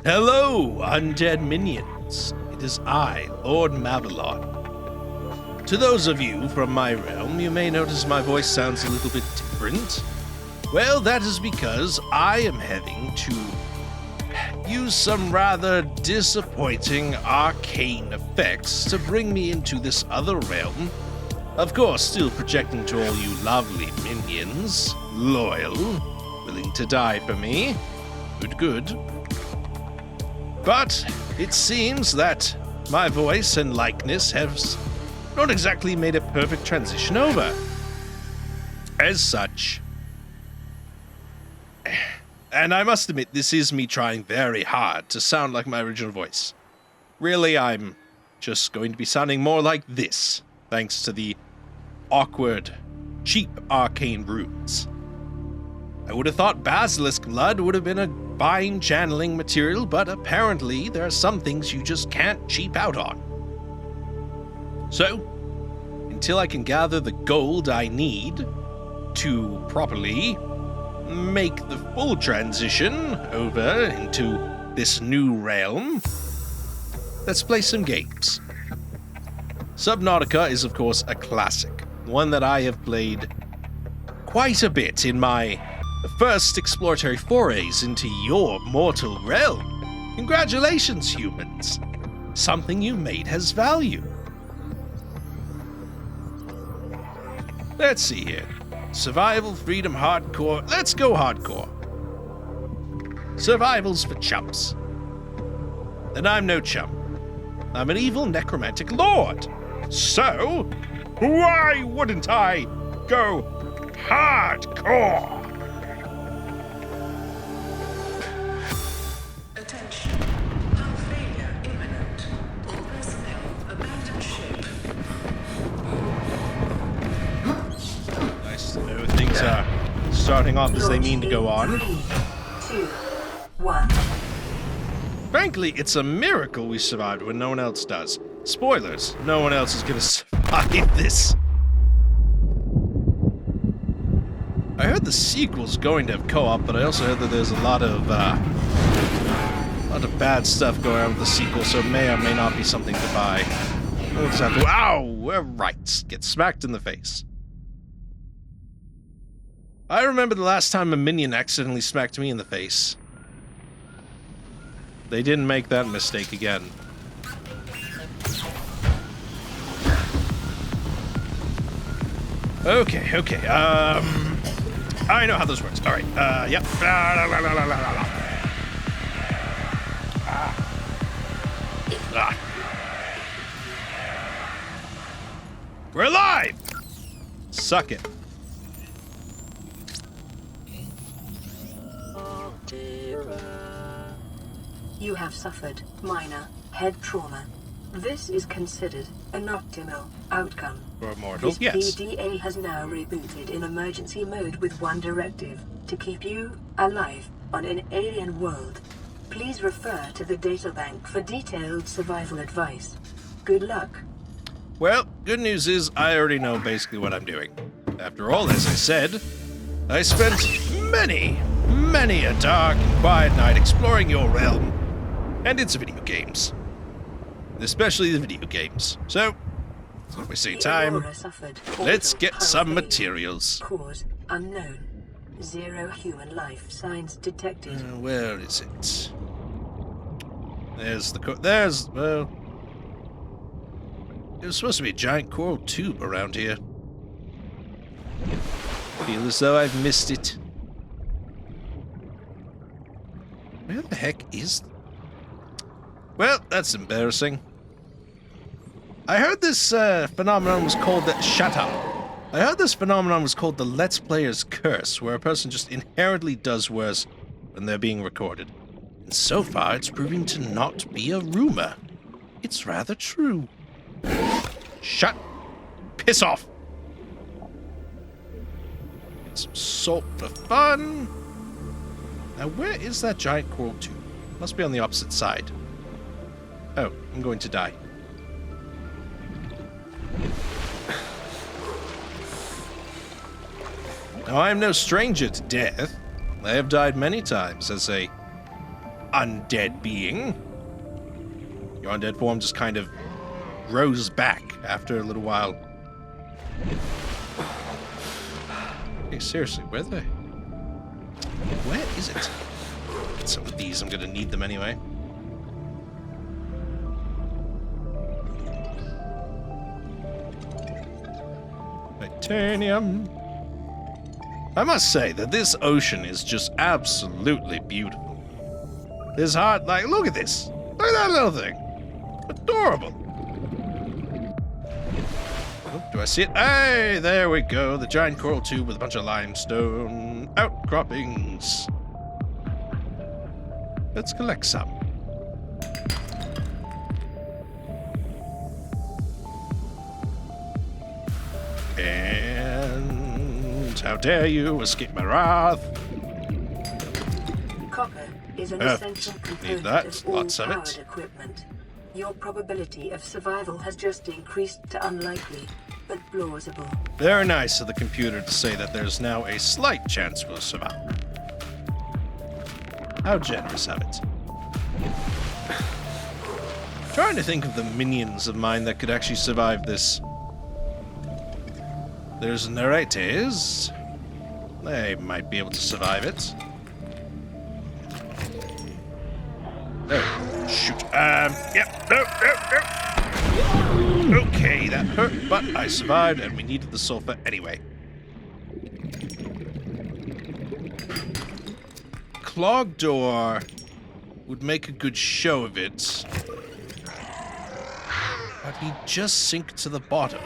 Hello, undead minions. It is I, Lord Mavelon. To those of you from my realm, you may notice my voice sounds a little bit different. Well, that is because I am having to use some rather disappointing arcane effects to bring me into this other realm. Of course, still projecting to all you lovely minions, loyal, willing to die for me. Good. But it seems that my voice and likeness have not exactly made a perfect transition over. As such, and I must admit, this is me trying very hard to sound like my original voice. Really, I'm just going to be sounding more like this, thanks to the awkward, cheap arcane runes. I would have thought basilisk blood would have been a fine channeling material, but apparently there are some things you just can't cheap out on. So, until I can gather the gold I need to properly make the full transition over into this new realm, let's play some games. Subnautica is, of course, a classic, one that I have played quite a bit in my first exploratory forays into your mortal realm. Congratulations, humans. Something you made has value. Let's see here. Survival, freedom, hardcore. Let's go hardcore. Survival's for chumps. And I'm no chump. I'm an evil necromantic lord. So, why wouldn't I go hardcore? Attention. Hull failure imminent. All personnel abandon ship. Nice to know things are starting off as they mean to go on. 3, 2, 1. Frankly, it's a miracle we survived when no one else does. Spoilers, no one else is gonna survive this. I heard the sequel's going to have co-op, but I also heard that there's a lot of bad stuff going on with the sequel, so it may or may not be something to buy. We'll just have to, ow! We're right. Get smacked in the face. I remember the last time a minion accidentally smacked me in the face. They didn't make that mistake again. Okay, I know how this works. Alright, yep. We're alive! Suck it. You have suffered minor head trauma. This is considered an optimal outcome. For a mortal, This yes. PDA has now rebooted in emergency mode with one directive: to keep you alive on an alien world. Please refer to the databank for detailed survival advice. Good luck. Well, good news is I already know basically what I'm doing. After all, as I said, I spent many a dark and quiet night exploring your realm and its video games. Especially the video games. So, let's not waste any time. Let's get some materials. Cause unknown. 0 human life signs detected. Where is it? There's the well... There's supposed to be a giant coral tube around here. Feel as though I've missed it. Where the heck is... Well, that's embarrassing. I heard this phenomenon was called the... Shut up. I heard this phenomenon was called the Let's Player's Curse, where a person just inherently does worse when they're being recorded. And so far, it's proving to not be a rumor. It's rather true. Shut. Piss off. Get some salt for fun. Now, where is that giant coral tube? Must be on the opposite side. Oh, I'm going to die. Now, I am no stranger to death. I have died many times as a undead being. Your undead form just kind of grows back after a little while. Hey, seriously, where is it? Get some of these, I'm gonna need them anyway. Titanium. I must say that this ocean is just absolutely beautiful. This heart, like, look at this. Look at that little thing. Adorable. Oh, do I see it? Hey, there we go. The giant coral tube with a bunch of limestone outcroppings. Let's collect some. And how dare you escape my wrath? Copper is an essential component that. of all Lots of powered it. equipment. Your probability of survival has just increased to unlikely, but plausible. Very nice of the computer to say that there's now a slight chance we'll survive. How generous of it. Trying to think of the minions of mine that could actually survive this. There's narrators. They might be able to survive it. Oh, shoot. Yep. No. Okay, that hurt, but I survived and we needed the sulfur anyway. Clogged door would make a good show of it. But he'd just sink to the bottom.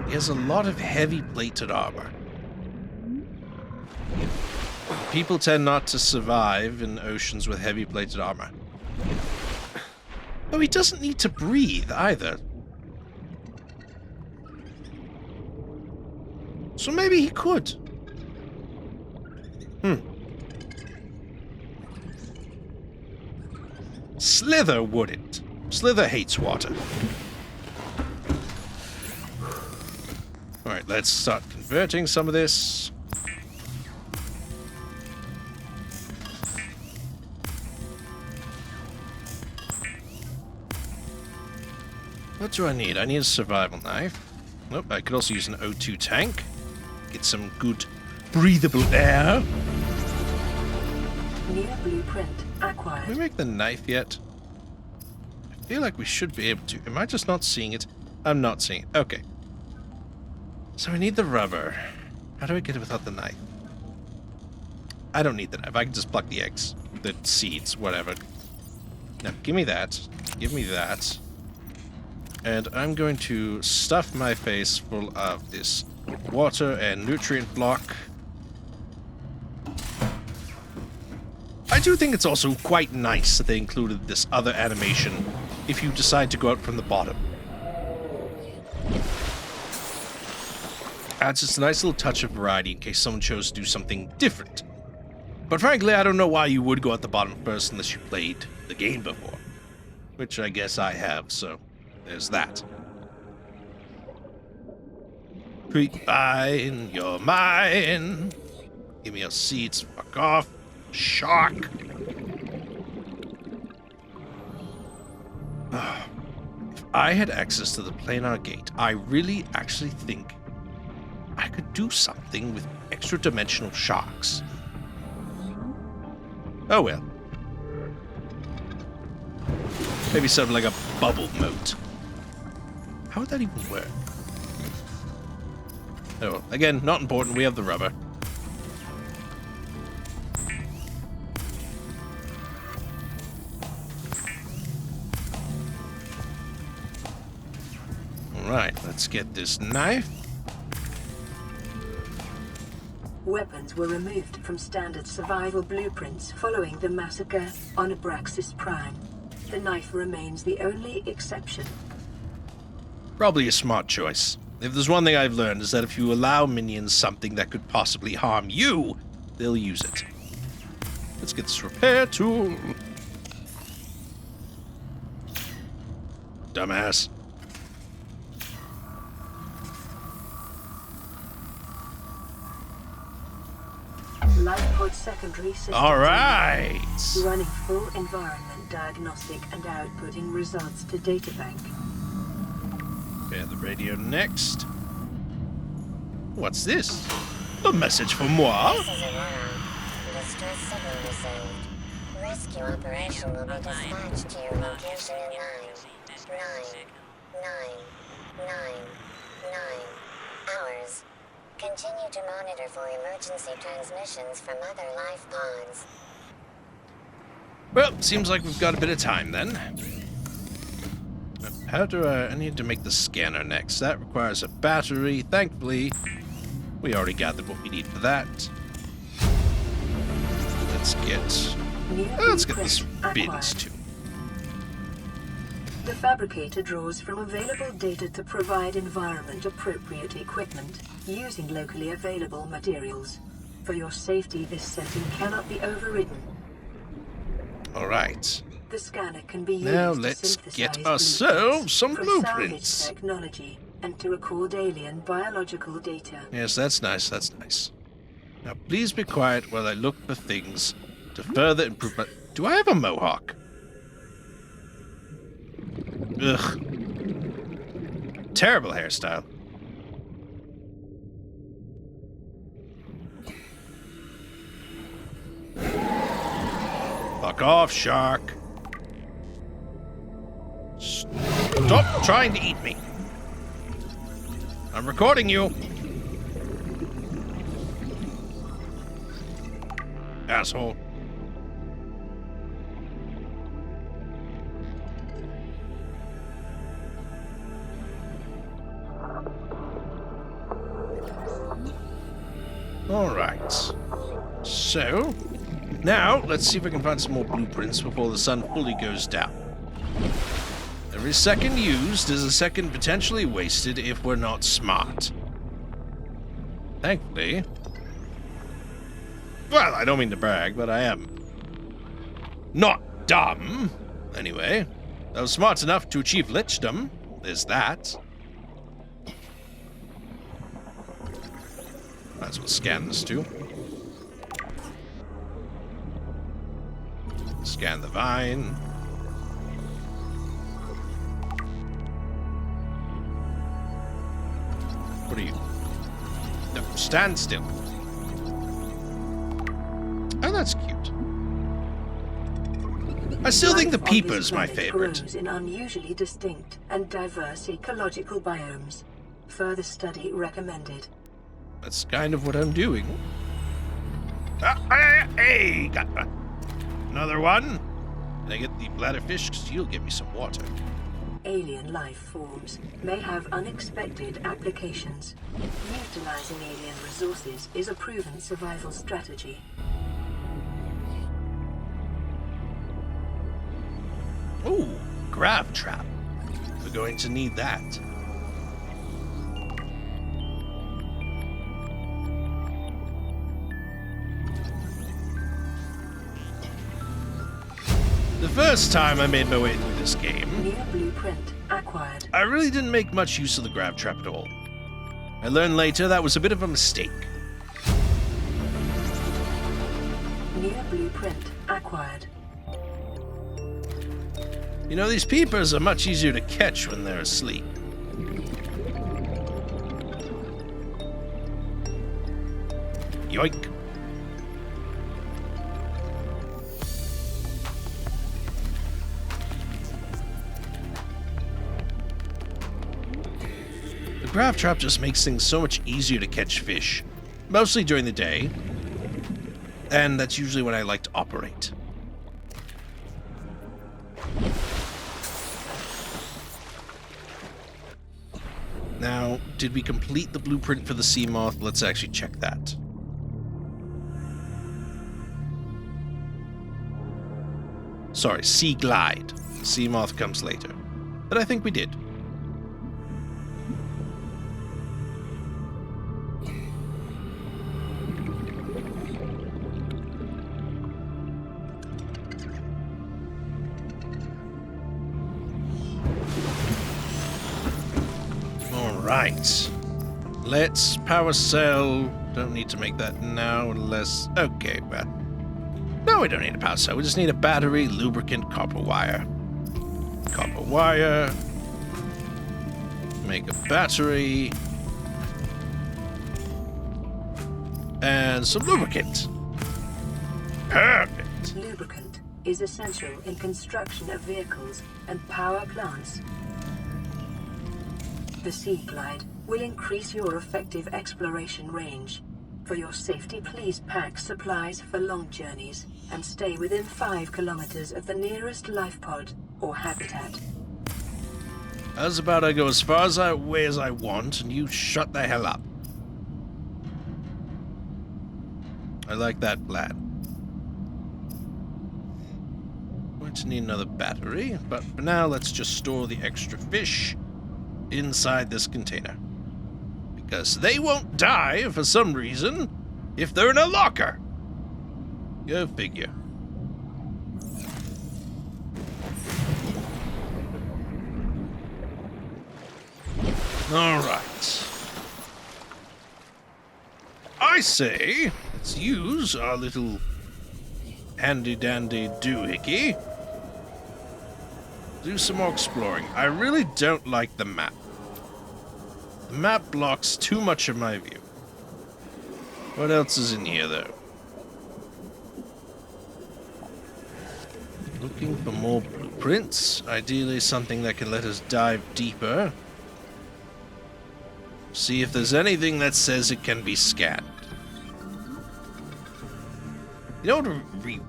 He has a lot of heavy plated armor. People tend not to survive in oceans with heavy plated armor. Oh, he doesn't need to breathe either. So maybe he could. Slither wouldn't. Slither hates water. Alright, let's start converting some of this. What do I need? I need a survival knife. Nope, I could also use an O2 tank. Get some good breathable air. New blueprint acquired. Can we make the knife yet? I feel like we should be able to. Am I just not seeing it? I'm not seeing it. Okay. So I need the rubber. How do I get it without the knife? I don't need the knife. I can just pluck the eggs. The seeds, whatever. Now, give me that. Give me that. And I'm going to stuff my face full of this water and nutrient block. I do think it's also quite nice that they included this other animation if you decide to go out from the bottom. Adds just a nice little touch of variety in case someone chose to do something different. But frankly, I don't know why you would go at the bottom first unless you played the game before. Which I guess I have, so there's that. Creep mine, you're mine. Give me your seeds, fuck off. Shark. If I had access to the planar gate, I really actually think I could do something with extra-dimensional sharks. Oh well. Maybe something like a bubble moat. How would that even work? Oh, again, not important. We have the rubber. Alright, let's get this knife. Weapons were removed from standard survival blueprints following the massacre on Abraxas Prime. The knife remains the only exception. Probably a smart choice. If there's one thing I've learned is that if you allow minions something that could possibly harm you, they'll use it. Let's get this repair tool. Dumbass. tripod secondary systems. All right. Running full environment diagnostic and outputting results to databank. Okay, the radio next. What's this? A message for moi? This is Aurora. Distress signal received. Rescue operation will be dispatched to your location in 9 hours. Continue to monitor for emergency transmissions from other life pods. Well, seems like we've got a bit of time then. How do I need to make the scanner next? That requires a battery. Thankfully, we already gathered what we need for that. Let's get this bins too. The fabricator draws from available data to provide environment-appropriate equipment using locally available materials. For your safety, this setting cannot be overridden. All right. The scanner can be used Now to let's synthesize get ourselves some from blueprints. salvage technology and to record alien biological data. Yes, that's nice. That's nice. Now, please be quiet while I look for things to further improve my... Do I have a mohawk? Ugh. Terrible hairstyle. Fuck off, shark. Stop trying to eat me. I'm recording you. Asshole. All right. So, now let's see if we can find some more blueprints before the sun fully goes down. Every second used is a second potentially wasted if we're not smart. Thankfully... Well, I don't mean to brag, but I am not dumb. Anyway, I was smart enough to achieve lichdom. There's that. Might as well scan this too. Scan the vine. What are you? No, stand still. Oh, that's cute. I still think the Life on this peeper's my planet favorite. grows in unusually distinct and diverse ecological biomes. Further study recommended. That's kind of what I'm doing. Hey, got another one. Can I get the bladderfish? Because you'll give me some water. Alien life forms may have unexpected applications. Utilizing alien resources is a proven survival strategy. Ooh, grav trap. We're going to need that. The first time I made my way through this game, New blueprint acquired. I really didn't make much use of the grav trap at all. I learned later that was a bit of a mistake. New blueprint acquired. You know, these peepers are much easier to catch when they're asleep. Yoink. The grav trap just makes things so much easier to catch fish, mostly during the day, and that's usually when I like to operate. Now, did we complete the blueprint for the sea moth? Let's actually check that. Sorry, sea glide. Sea moth comes later. But I think we did. Right. Let's power cell Don't need to make that now unless... Okay, well... No, we don't need a power cell. We just need a battery, lubricant, copper wire. Copper wire. Make a battery. And some lubricant. Perfect. Lubricant is essential in construction of vehicles and power plants. The Sea Glide will increase your effective exploration range. For your safety, please pack supplies for long journeys and stay within 5 kilometers of the nearest life pod or habitat. How's about I go as far away as I want and you shut the hell up? I like that plan. Going to need another battery, but for now let's just store the extra fish inside this container. Because they won't die for some reason if they're in a locker. Go figure. All right. I say, let's use our little handy-dandy doohickey. Do some more exploring. I really don't like the map. The map blocks too much of my view. What else is in here, though? Looking for more blueprints. Ideally something that can let us dive deeper. See if there's anything that says it can be scanned. You know what we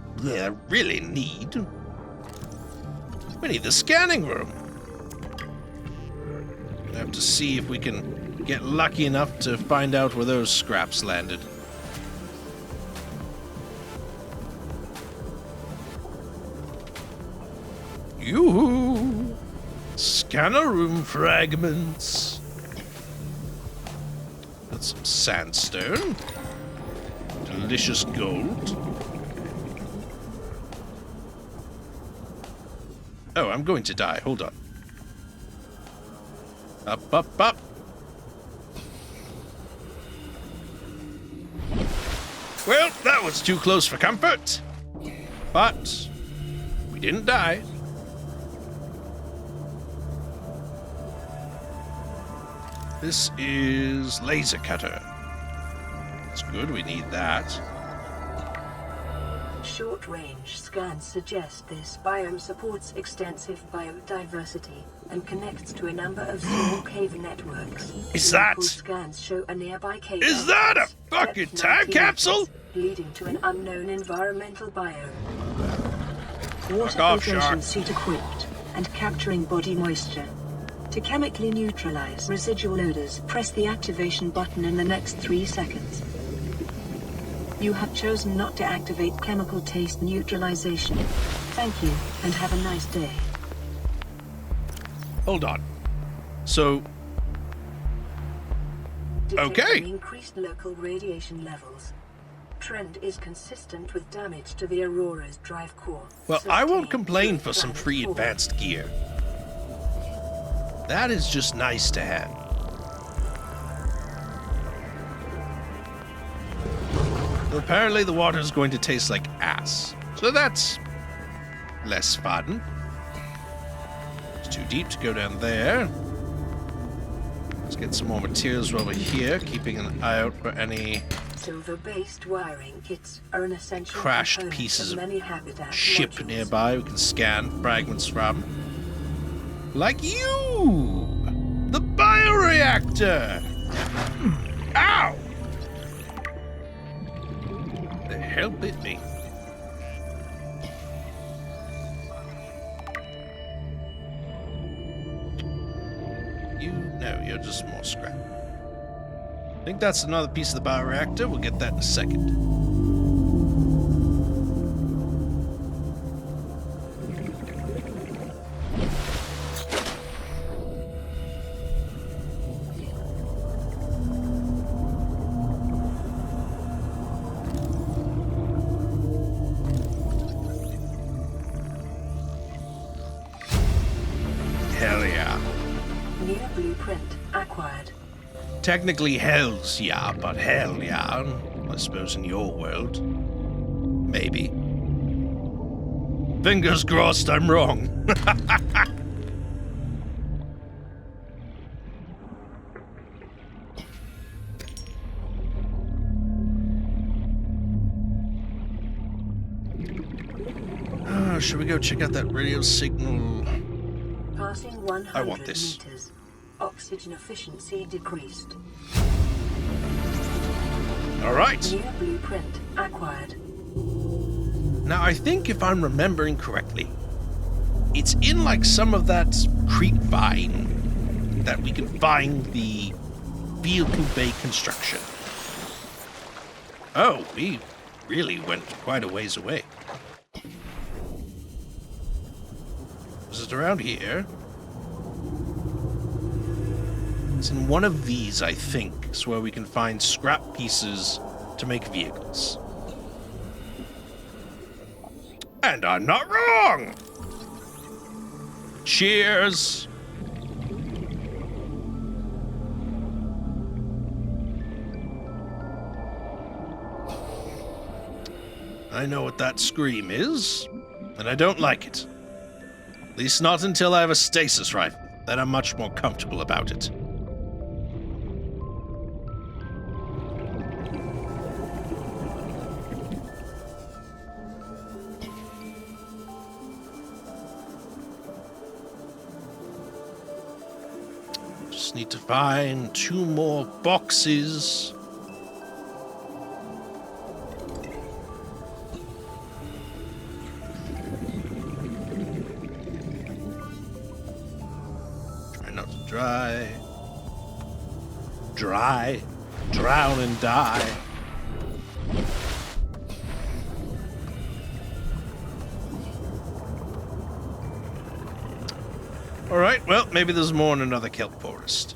really need? We need the scanning room. We have to see if we can get lucky enough to find out where those scraps landed. Yoo-hoo! Scanner room fragments. Got some sandstone. Delicious gold. Oh, I'm going to die. Hold on. Up, up, up. Well, that was too close for comfort. But we didn't die. This is laser cutter. That's good, we need that. Short-range scans suggest this biome supports extensive biodiversity and connects to a number of small cave networks. Is that? Local scans show a nearby cave. Is that a fucking depth time 90 capsule? meters, leading to an unknown environmental biome. Water off, filtration shark. suit equipped and capturing body moisture. To chemically neutralize residual odors, press the activation button in the next 3 seconds. You have chosen not to activate chemical taste neutralization. Thank you, and have a nice day. Hold on. So, Detecting okay. increased local radiation levels. Trend is consistent with damage to the Aurora's drive core. Well, I won't Sustained complain through for some planet free 4. advanced gear. That is just nice to have. Well, apparently the water is going to taste like ass. So that's less fun. It's too deep to go down there. Let's get some more materials while we're here, keeping an eye out for any Silver-based wiring kits are an essential crashed component pieces of of many habitat ship modules. nearby we can scan fragments from. Like you! The bioreactor! Ow! The hell bit me? No, you're just more scrap. I think that's another piece of the bioreactor. We'll get that in a second. Hell yeah. New blueprint acquired. technically hell's yeah, but hell yeah, I suppose in your world. Maybe. Fingers crossed I'm wrong. Should we go check out that radio signal? Passing 100 I want this. meters. Oxygen efficiency decreased. All right. New blueprint acquired. Now, I think if I'm remembering correctly, it's in like some of that creek vine that we can find the vehicle bay construction. Oh, we really went quite a ways away. Is it around here? It's in one of these, I think, is where we can find scrap pieces to make vehicles. And I'm not wrong! Cheers! I know what that scream is, and I don't like it. At least not until I have a stasis rifle. Then I'm much more comfortable about it. Just need to find 2 more boxes. Try not to drown and die. Alright, well, maybe there's more in another kelp forest.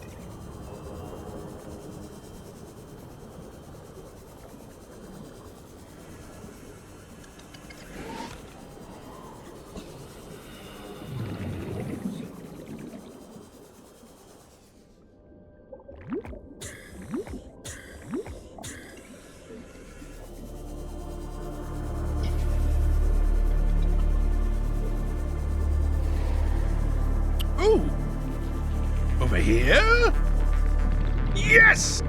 Ooh! Over here? Yes!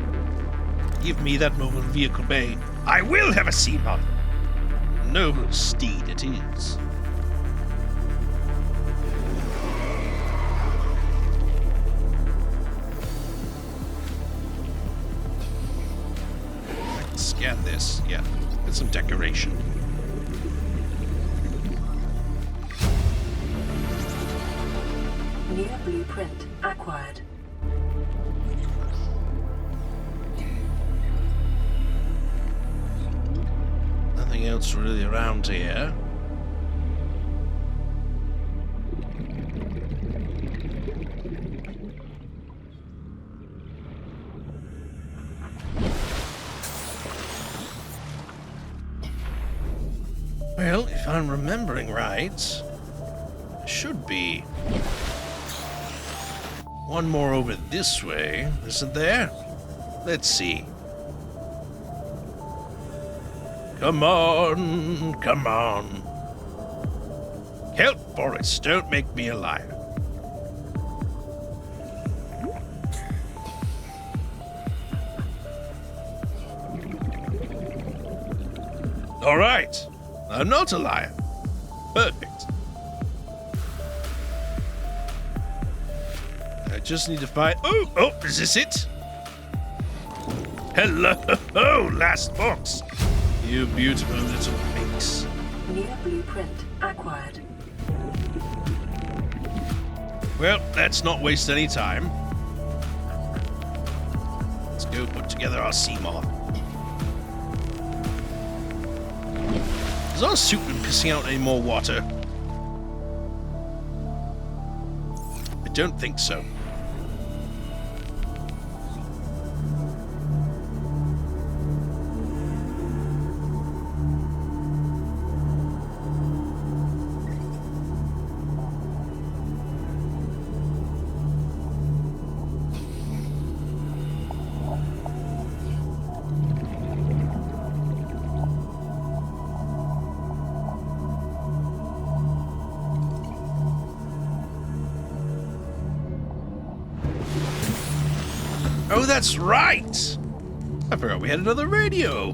Give me that mobile vehicle bay. I will have a sea mod. Noble steed it is. I can scan this, yeah. Get some decoration. New blueprint acquired. Nothing else really around here. Well, if I'm remembering right, there should be one more over this way, isn't there? Let's see. Come on, come on. Kelp Forest, don't make me a liar. All right, I'm not a liar. Perfect. I just need to find... Oh, is this it? Hello, last box. You beautiful little minx. New blueprint acquired. Well, let's not waste any time. Let's go put together our sea moth. Has our suit been pissing out any more water? I don't think so. Oh, that's right! I forgot we had another radio.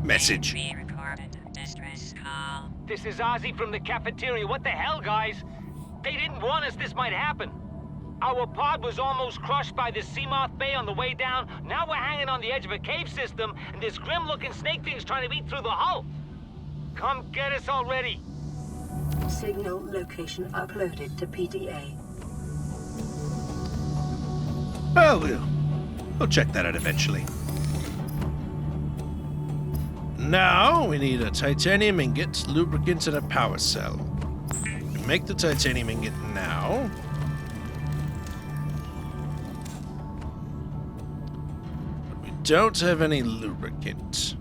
Message. This is Ozzy from the cafeteria. What the hell, guys? They didn't warn us this might happen. Our pod was almost crushed by the Seamoth Bay on the way down. Now we're hanging on the edge of a cave system, and this grim-looking snake thing's trying to eat through the hull. Come get us already. Signal location uploaded to PDA. Well, we'll check that out eventually. Now, we need a titanium ingot, lubricant, and a power cell. We make the titanium ingot now. But we don't have any lubricant.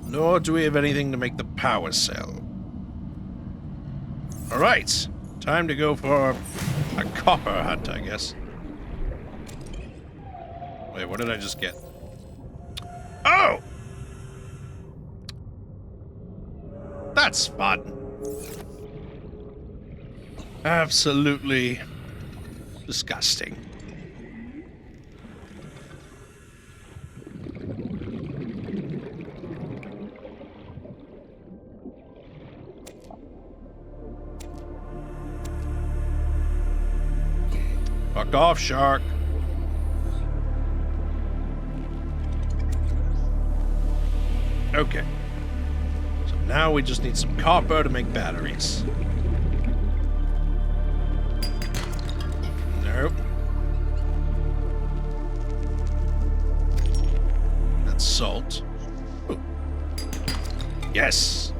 Nor do we have anything to make the power cell. Alright, time to go for a copper hunt, I guess. Wait, what did I just get? Oh! That's fun. Absolutely disgusting. Fuck off, shark. Okay. So now we just need some copper to make batteries. Nope. That's salt. Ooh. Yes.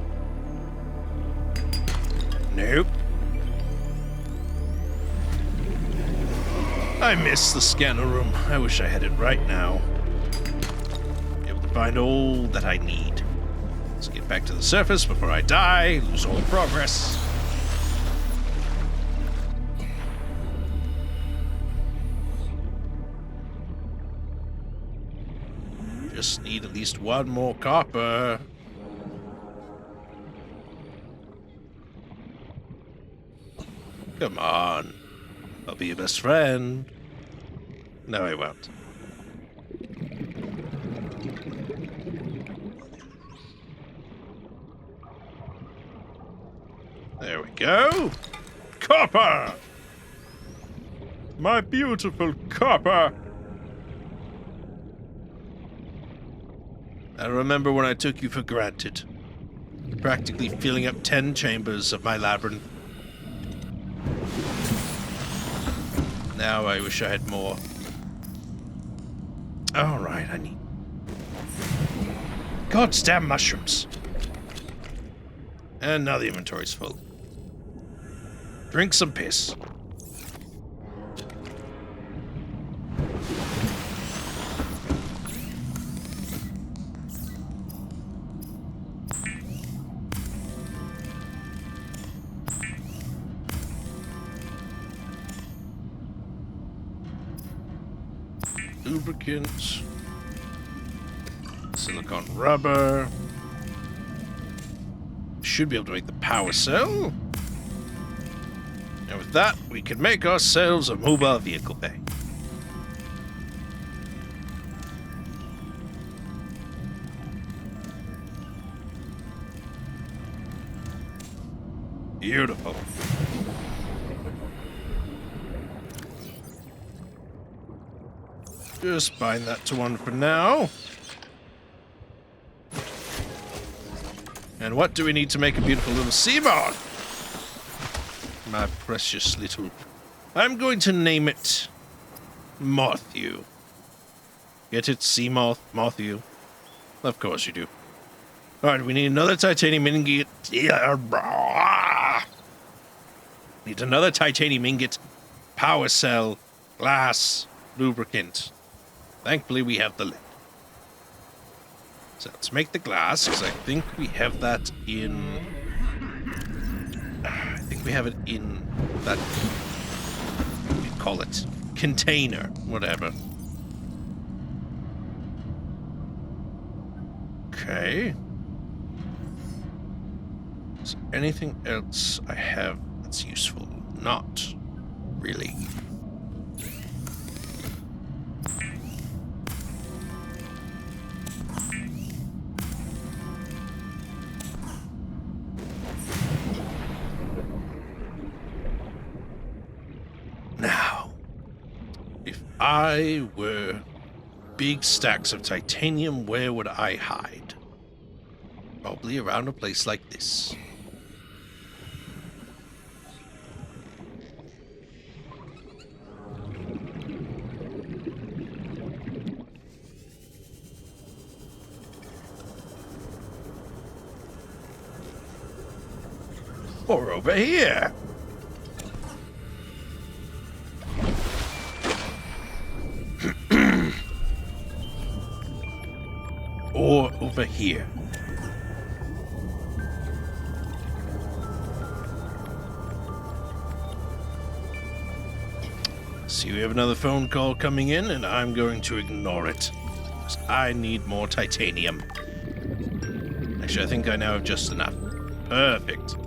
Nope. I miss the scanner room. I wish I had it right now. Able to find all that I need. Let's get back to the surface before I die, lose all progress. Just need at least one more copper. Come on. I'll be your best friend. No, I won't. There we go. Copper! My beautiful copper! I remember when I took you for granted. Practically filling up 10 chambers of my labyrinth. Now I wish I had more. Alright, I need... Goddamn mushrooms! And now the inventory's full. Drink some piss. Lubricant, silicone rubber. Should be able to make the power cell. And with that, we can make ourselves a mobile vehicle bay. Beautiful. Just bind that to one for now. And what do we need to make a beautiful little Seamoth? My precious little... I'm going to name it... Matthew. Get it? Seamoth? Matthew? Of course you do. Alright, we need another titanium ingot. Need another titanium ingot. Power cell. Glass. Lubricant. Thankfully, we have the lid. So let's make the glass, because I think we have that in... I think we have it in that... what do you call it? Container. Whatever. Okay. Is there anything else I have that's useful? Not really. I were big stacks of titanium, where would I hide? Probably around a place like this. Or over here. Or over here. See, we have another phone call coming in, and I'm going to ignore it. 'Cause I need more titanium. Actually, I think I now have just enough. Perfect.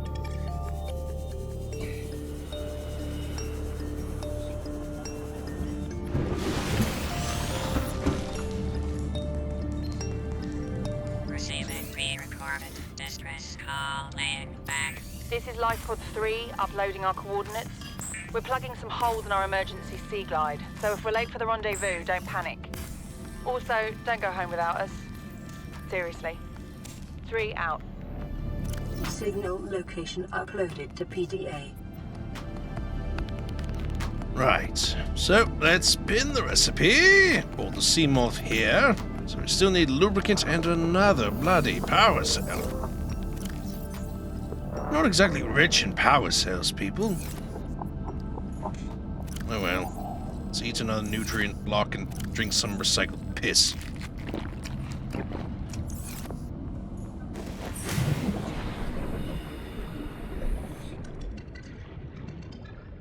Receiving pre-recorded distress call, laying back. This is Lifepod 3, uploading our coordinates. We're plugging some holes in our emergency sea glide, so if we're late for the rendezvous, don't panic. Also, don't go home without us. Seriously. 3 out. Signal location uploaded to PDA. Right, so let's spin the recipe. Pour the sea moth here. So we still need lubricant and another bloody power cell. Not exactly rich in power cells, people. Oh well. Let's eat another nutrient block and drink some recycled piss.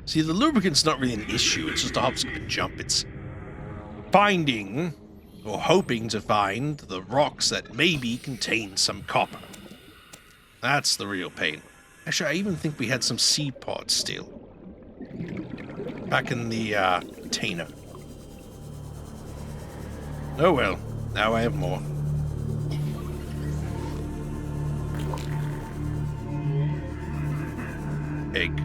See, the lubricant's not really an issue, it's just a hop, skip, and jump. It's finding, or hoping to find, the rocks that maybe contain some copper. That's the real pain. Actually, I even think we had some seed pods still. Back in the container. Oh well, now I have more. Egg.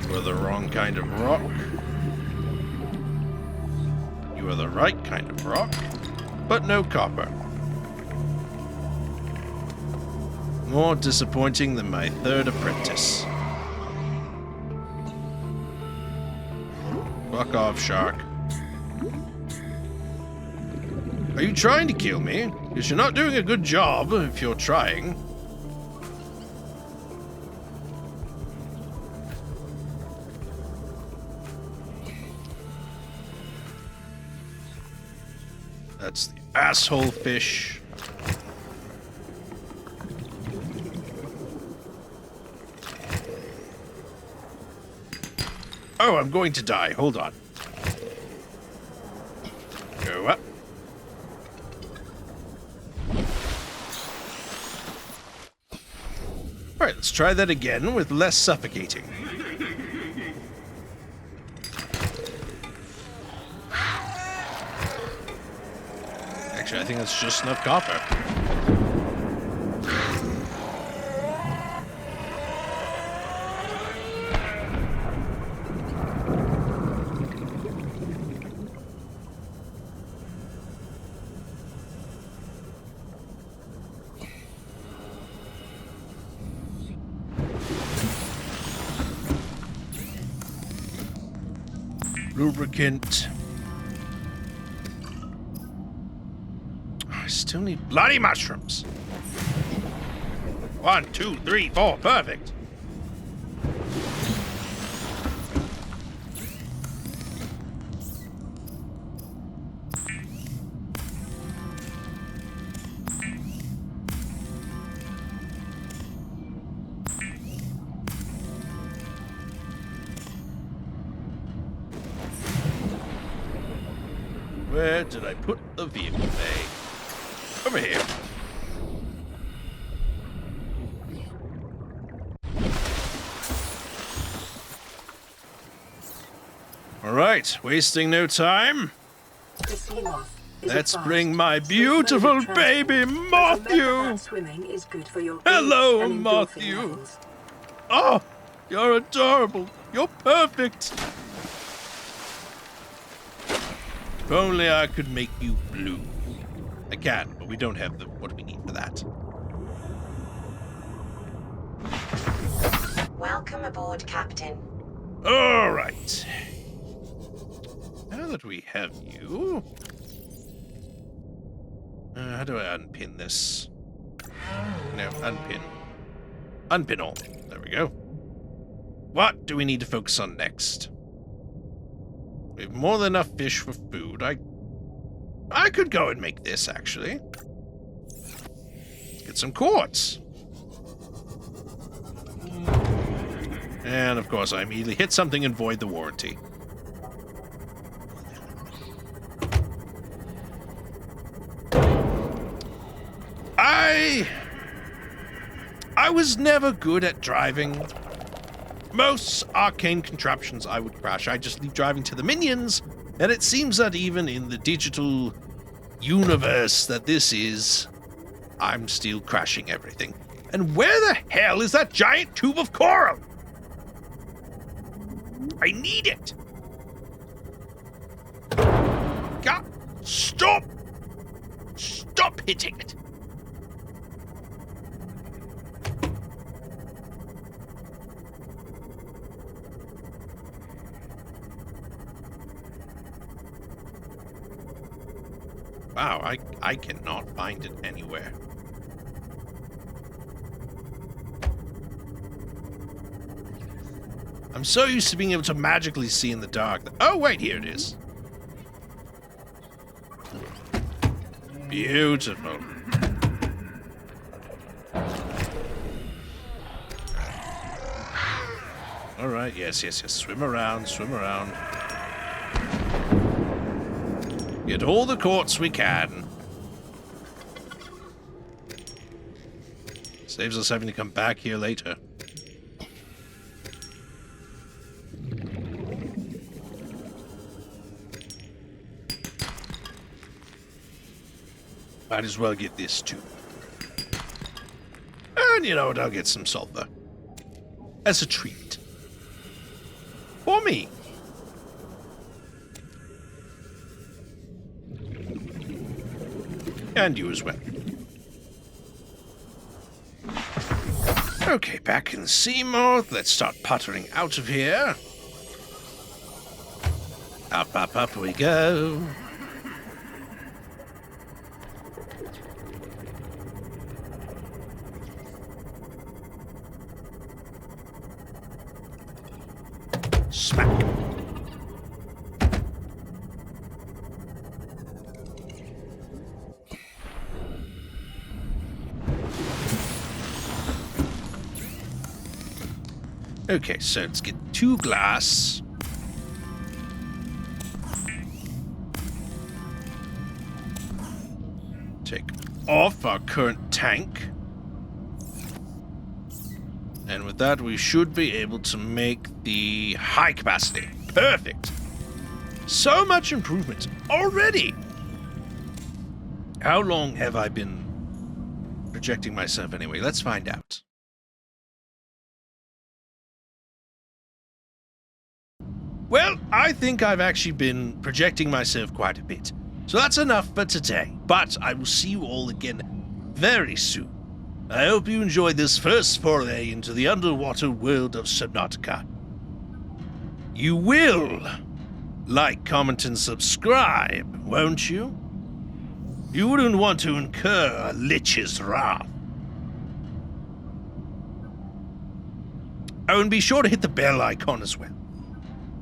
You are the wrong kind of rock. You are the right kind of rock, but no copper. More disappointing than my third apprentice. Fuck off, shark. Are you trying to kill me? Because you're not doing a good job if you're trying. That's the asshole fish. Oh, I'm going to die. Hold on. Go up. Alright, let's try that again with less suffocating. Actually, I think that's just enough copper. Lubricant. I still need bloody mushrooms. 1, 2, 3, 4, perfect. Where did I put the vehicle bay? Over here. All right, wasting no time. The sea moth is Let's advanced. bring my Safe beautiful mode of baby transport. But remember Matthew. that swimming is good for your Hello, gauge and endorphin Matthew. levels. Oh, you're adorable. You're perfect. If only I could make you blue. I can, but we don't have what we need for that. Welcome aboard, Captain. All right. Now that we have you... how do I unpin this? No, unpin. Unpin all. There we go. What do we need to focus on next? We have more than enough fish for food. I could go and make this, actually. Let's get some quartz. And, of course, I immediately hit something and void the warranty. I was never good at driving. Most arcane contraptions I would crash. I just leave driving to the minions, and it seems that even in the digital universe that this is, I'm still crashing everything. And where the hell is that giant tube of coral? I need it! God, stop! Stop hitting it! Wow, I cannot find it anywhere. I'm so used to being able to magically see in the dark. Oh, wait, here it is. Beautiful. All right, yes. Swim around. Get all the quartz we can. Saves us having to come back here later. Might as well get this too. And you know what, I'll get some sulfur. As a treat. For me. And you as well. Okay, back in Seamoth. Let's start puttering out of here. Up we go. Smack. Okay, so let's get 2 glass. Take off our current tank. And with that, we should be able to make the high capacity. Perfect. So much improvement already. How long have I been projecting myself anyway? Let's find out. Well, I think I've actually been projecting myself quite a bit. So that's enough for today. But I will see you all again very soon. I hope you enjoyed this first foray into the underwater world of Subnautica. You will like, comment, and subscribe, won't you? You wouldn't want to incur a lich's wrath. Oh, and be sure to hit the bell icon as well.